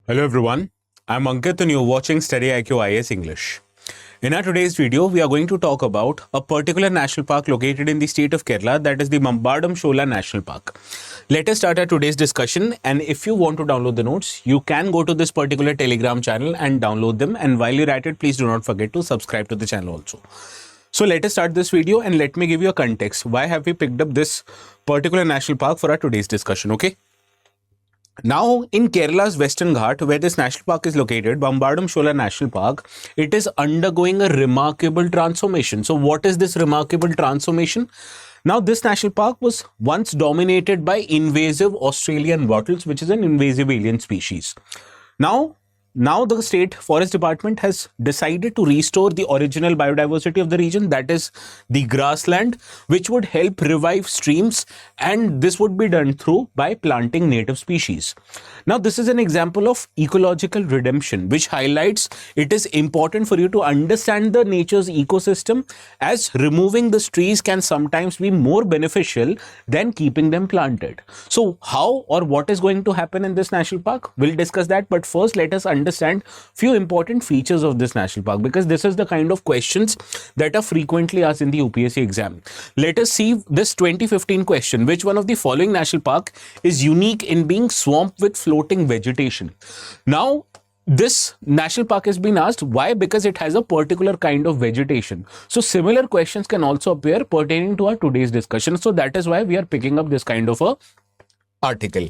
Hello everyone, I'm Ankit and you're watching StudyIQ IS English. In our today's video, we are going to talk about a particular national park located in the state of Kerala, that is the Pampadum Shola National Park. Let us start our today's discussion, and if you want to download the notes, you can go to this particular Telegram channel and download them, and while you're at it, please do not forget to subscribe to the channel also. So let us start this video and let me give you a context. Why have we picked up this particular national park for our today's discussion, okay? Now, in Kerala's Western Ghat, where this national park is located, Pampadum Shola National Park, it is undergoing a remarkable transformation. So, what is this remarkable transformation? Now, this national park was once dominated by invasive Australian wattles, which is an invasive alien species. Now the State Forest Department has decided to restore the original biodiversity of the region, that is the grassland, which would help revive streams, and this would be done by planting native species. Now, this is an example of ecological redemption, which highlights it is important for you to understand the nature's ecosystem, as removing the trees can sometimes be more beneficial than keeping them planted. So, how or what is going to happen in this national park? We'll discuss that, but first let us understand few important features of this national park, because this is the kind of questions that are frequently asked in the UPSC exam. Let us see this 2015 question. Which one of the following national park is unique in being swamped with floating vegetation? Now, this national park has been asked. Why? Because it has a particular kind of vegetation. So similar questions can also appear pertaining to our today's discussion. So that is why we are picking up this kind of a article.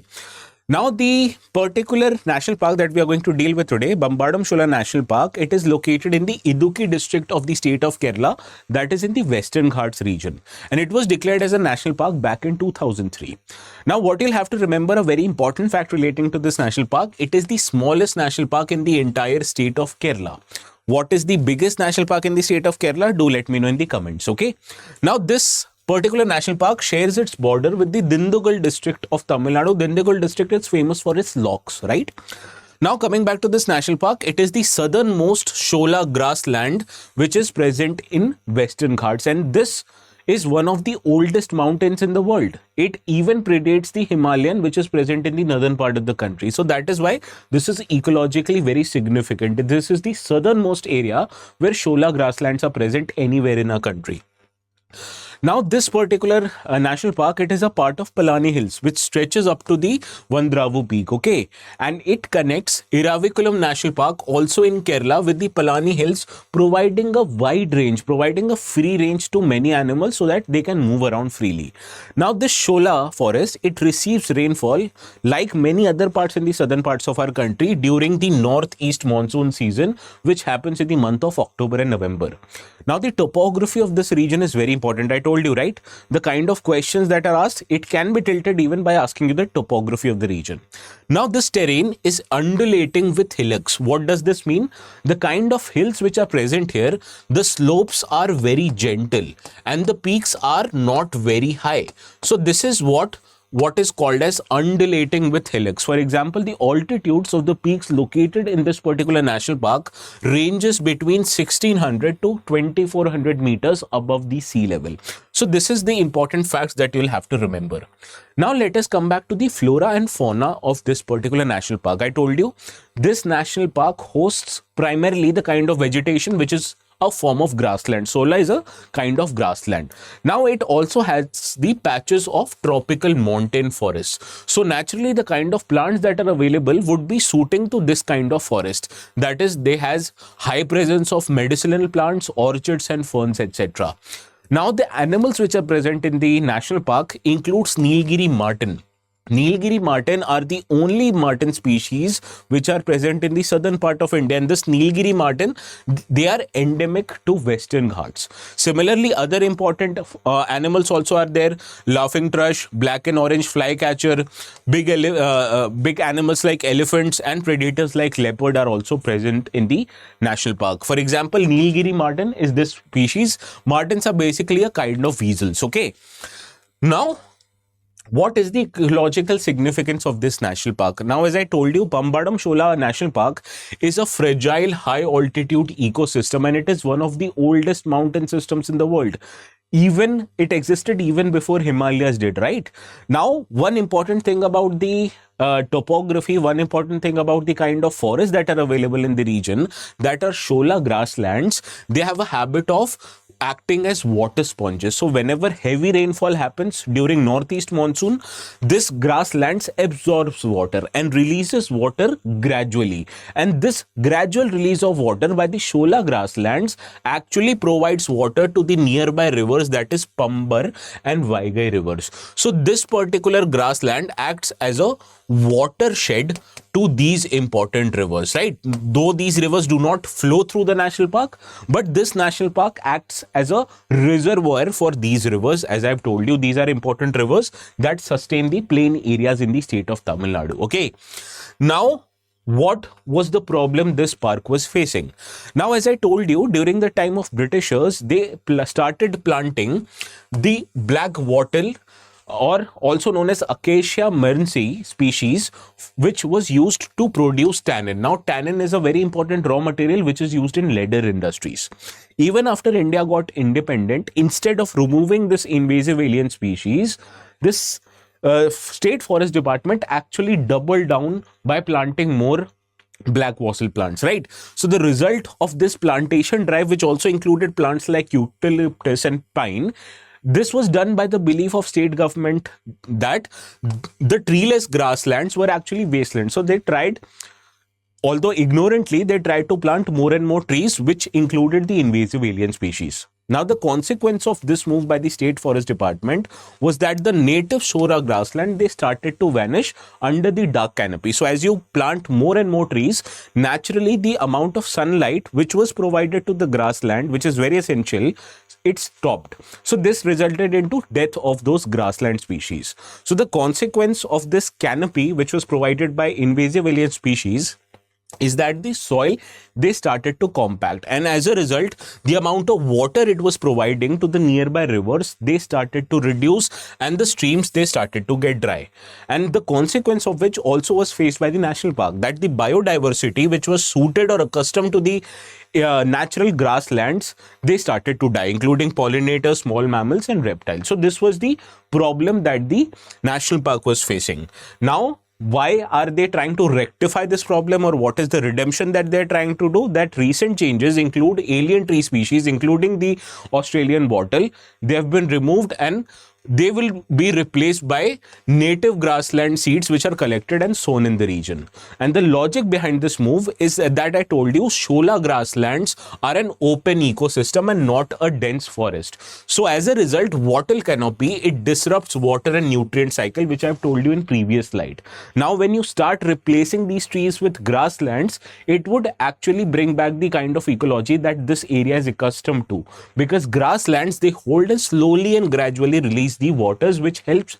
Now, the particular national park that we are going to deal with today, Pampadum Shola National Park, it is located in the Idukki district of the state of Kerala, that is in the Western Ghats region. And it was declared as a national park back in 2003. Now, what you'll have to remember, a very important fact relating to this national park, it is the smallest national park in the entire state of Kerala. What is the biggest national park in the state of Kerala? Do let me know in the comments, okay? Now, this particular national park shares its border with the Dindigul district of Tamil Nadu. Dindigul district is famous for its locks, right? Now, coming back to this national park, it is the southernmost shola grassland which is present in Western Ghats, and this is one of the oldest mountains in the world. It even predates the Himalayan, which is present in the northern part of the country. So that is why this is ecologically very significant. This is the southernmost area where shola grasslands are present anywhere in our country. Now, this particular national park, it is a part of Palani Hills, which stretches up to the Vandravu Peak, okay? And it connects Iraviculam National Park, also in Kerala, with the Palani Hills, providing a wide range, providing a free range to many animals so that they can move around freely. Now, this Shola forest, it receives rainfall like many other parts in the southern parts of our country during the northeast monsoon season, which happens in the month of October and November. Now, the topography of this region is very important. I told you, right? The kind of questions that are asked, it can be tilted even by asking you the topography of the region. Now, this terrain is undulating with hillocks. What does this mean? The kind of hills which are present here, the slopes are very gentle and the peaks are not very high. So this is what is called as undulating with hillocks. For example, the altitudes of the peaks located in this particular national park ranges between 1600 to 2400 meters above the sea level. So this is the important facts that you'll have to remember. Now let us come back to the flora and fauna of this particular national park. I told you this national park hosts primarily the kind of vegetation which is a form of grassland. Shola is a kind of grassland. Now, it also has the patches of tropical montane forests. So naturally, the kind of plants that are available would be suiting to this kind of forest. That is, they has high presence of medicinal plants, orchids and ferns, etc. Now, the animals which are present in the national park includes Nilgiri marten. Nilgiri marten are the only marten species which are present in the southern part of India, and this Nilgiri marten, they are endemic to Western Ghats. Similarly, other important animals also are there: laughing thrush, black and orange flycatcher, big animals like elephants and predators like leopard are also present in the national park. For example, Nilgiri marten is this species. Martens are basically a kind of weasels, okay? Now, what is the ecological significance of this national park? Now, as I told you, Pampadum Shola National Park is a fragile high altitude ecosystem, and it is one of the oldest mountain systems in the world. even it existed even before Himalayas did, right? Now, one important thing about the topography, one important thing about the kind of forests that are available in the region, that are shola grasslands, they have a habit of acting as water sponges. So whenever heavy rainfall happens during northeast monsoon, this grasslands absorbs water and releases water gradually. And this gradual release of water by the shola grasslands actually provides water to the nearby rivers, that is Pambar and Vaigai rivers. So this particular grassland acts as a watershed to these important rivers, right? Though these rivers do not flow through the national park, but this national park acts as a reservoir for these rivers. As I've told you, these are important rivers that sustain the plain areas in the state of Tamil Nadu. Okay. Now, what was the problem this park was facing? Now, as I told you, during the time of Britishers, they started planting the black wattle, or also known as Acacia myrnsi species, which was used to produce tannin. Now, tannin is a very important raw material which is used in leather industries. Even after India got independent, instead of removing this invasive alien species, this State Forest Department actually doubled down by planting more black wattle plants, right? So the result of this plantation drive, which also included plants like eucalyptus and pine, this was done by the belief of state government that the treeless grasslands were actually wastelands. So they tried, although ignorantly, they tried to plant more and more trees, which included the invasive alien species. Now, the consequence of this move by the State Forest Department was that the native shola grassland, they started to vanish under the dark canopy. So as you plant more and more trees, naturally the amount of sunlight which was provided to the grassland, which is very essential, it stopped. So this resulted into death of those grassland species. So the consequence of this canopy, which was provided by invasive alien species, is that the soil, they started to compact, and as a result, the amount of water it was providing to the nearby rivers, they started to reduce, and the streams, they started to get dry. And the consequence of which also was faced by the national park, that the biodiversity which was suited or accustomed to the natural grasslands, they started to die, including pollinators, small mammals and reptiles. So this was the problem that the national park was facing. Now, why are they trying to rectify this problem, or what is the redemption that they're trying to do? That recent changes include alien tree species, including the Australian wattle. They have been removed and they will be replaced by native grassland seeds which are collected and sown in the region. And the logic behind this move is that I told you, shola grasslands are an open ecosystem and not a dense forest. So as a result, wattle canopy, it disrupts water and nutrient cycle, which I've told you in previous slide. Now, when you start replacing these trees with grasslands, it would actually bring back the kind of ecology that this area is accustomed to, because grasslands, they hold and slowly and gradually release the waters, which helps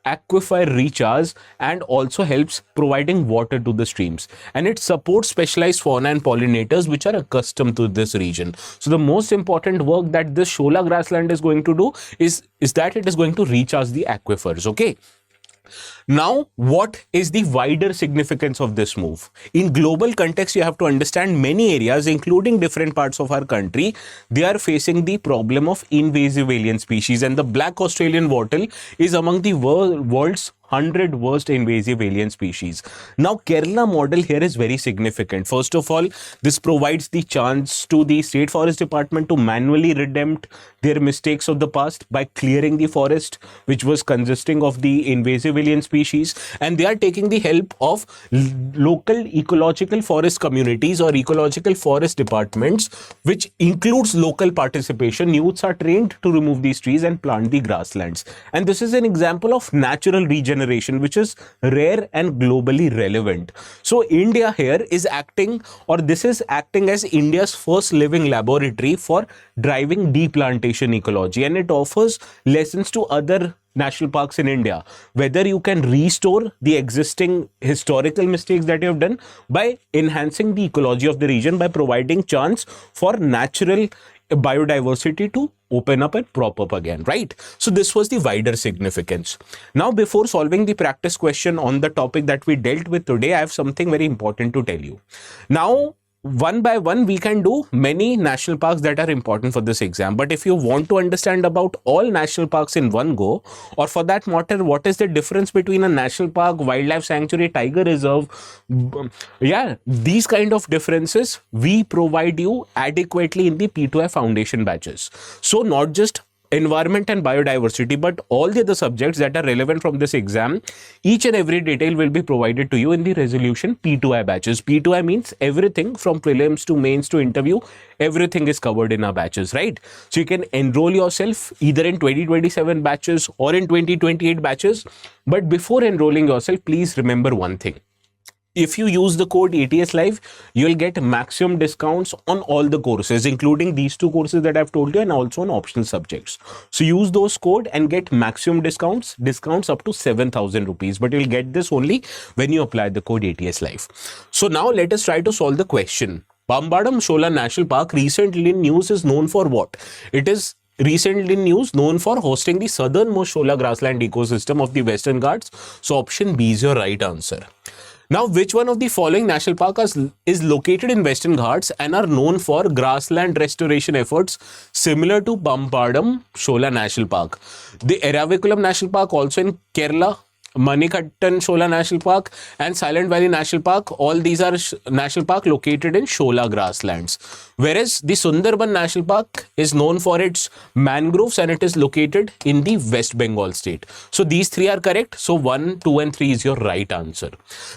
aquifer recharge and also helps providing water to the streams, and it supports specialized fauna and pollinators which are accustomed to this region. So the most important work that this shola grassland is going to do is that it is going to recharge the aquifers. Okay. Now, what is the wider significance of this move? In global context, you have to understand many areas, including different parts of our country, they are facing the problem of invasive alien species, and the black Australian wattle is among the world's 100 worst invasive alien species. Now, Kerala model here is very significant. First of all, this provides the chance to the State Forest Department to manually redempt their mistakes of the past by clearing the forest, which was consisting of the invasive alien species, and they are taking the help of local ecological forest communities or ecological forest departments, which includes local participation. Youths are trained to remove these trees and plant the grasslands. And this is an example of natural regeneration, which is rare and globally relevant. So India here is acting, or this is acting as India's first living laboratory for driving deplantation ecology, and it offers lessons to other national parks in India, whether you can restore the existing historical mistakes that you have done by enhancing the ecology of the region, by providing chance for natural biodiversity to open up and prop up again, right? So this was the wider significance. Now, before solving the practice question on the topic that we dealt with today, I have something very important to tell you. Now, one by one we can do many national parks that are important for this exam, but if you want to understand about all national parks in one go, or for that matter what is the difference between a national park, wildlife sanctuary, tiger reserve, yeah, these kind of differences we provide you adequately in the P2I foundation batches. So not just environment and biodiversity, but all the other subjects that are relevant from this exam, each and every detail will be provided to you in the resolution P2I batches. P2I means everything from prelims to mains to interview, everything is covered in our batches, right? So you can enroll yourself either in 2027 batches or in 2028 batches. But before enrolling yourself, please remember one thing. If you use the code ATS Live, you'll get maximum discounts on all the courses, including these two courses that I've told you, and also on optional subjects. So use those code and get maximum discounts up to 7,000 rupees. But you'll get this only when you apply the code ATS Live. So now let us try to solve the question. Pampadum Shola National Park recently in news is known for what? It is recently in news known for hosting the southernmost shola grassland ecosystem of the Western Ghats. So option B is your right answer. Now, which one of the following national parks is located in Western Ghats and are known for grassland restoration efforts similar to Pampadum Shola National Park? The Eraviculam National Park, also in Kerala, Manikattan Shola National Park and Silent Valley National Park, all these are national park located in shola grasslands. Whereas the Sundarban National Park is known for its mangroves and it is located in the West Bengal state. So these three are correct. So 1, 2 and 3 is your right answer.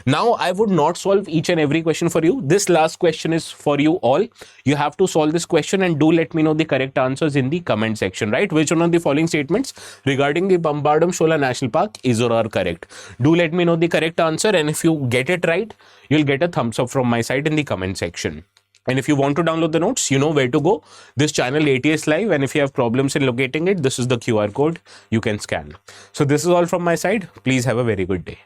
Now I would not solve each and every question for you. This last question is for you all. You have to solve this question and do let me know the correct answers in the comment section, right? Which one of the following statements regarding the Pampadum Shola National Park is or are correct? Do let me know the correct answer, and if you get it right, you'll get a thumbs up from my side in the comment section. And if you want to download the notes, you know where to go. This channel ATS Live, and if you have problems in locating it, this is the QR code you can scan. So this is all from my side. Please have a very good day.